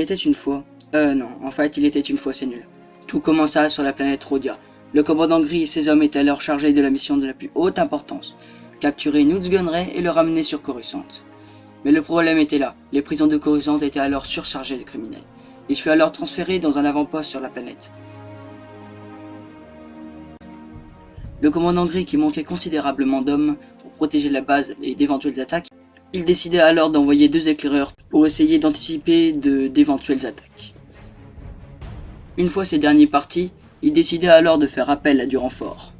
était une fois... non, en fait, il était une fois, c'est nul. Tout commença sur la planète Rhodia. Le commandant Gris et ses hommes étaient alors chargés de la mission de la plus haute importance. Capturer Newt Gunray et le ramener sur Coruscant. Mais le problème était là. Les prisons de Coruscant étaient alors surchargées de criminels. Il fut alors transféré dans un avant-poste sur la planète. Le commandant Gris, qui manquait considérablement d'hommes pour protéger la base et d'éventuelles attaques, il décida alors d'envoyer 2 éclaireurs pour essayer d'anticiper d'éventuelles attaques. Une fois ces derniers partis, il décida alors de faire appel à du renfort.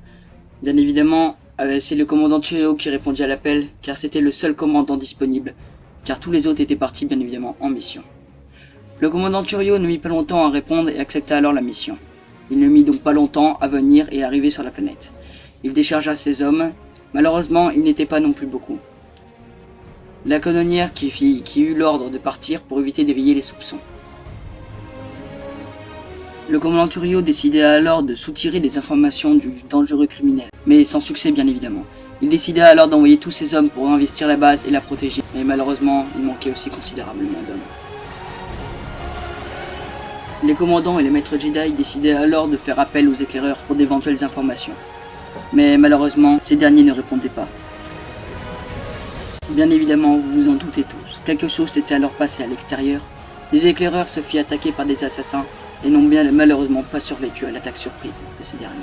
Bien évidemment, c'est le commandant Churio qui répondit à l'appel, car c'était le seul commandant disponible, car tous les autres étaient partis bien évidemment en mission. Le commandant Churio ne mit pas longtemps à répondre et accepta alors la mission. Il ne mit donc pas longtemps à venir et arriver sur la planète. Il déchargea ses hommes, malheureusement ils n'étaient pas non plus beaucoup. La canonnière qui eut l'ordre de partir pour éviter d'éveiller les soupçons. Le commandant Churio décida alors de soutirer des informations du dangereux criminel, mais sans succès bien évidemment. Il décida alors d'envoyer tous ses hommes pour investir la base et la protéger, mais malheureusement il manquait aussi considérablement d'hommes. Les commandants et les maîtres Jedi décidaient alors de faire appel aux éclaireurs pour d'éventuelles informations, mais malheureusement ces derniers ne répondaient pas. Bien évidemment, vous vous en doutez tous, quelque chose s'était alors passé à l'extérieur. Les éclaireurs se firent attaquer par des assassins et n'ont bien malheureusement pas survécu à l'attaque surprise de ces derniers.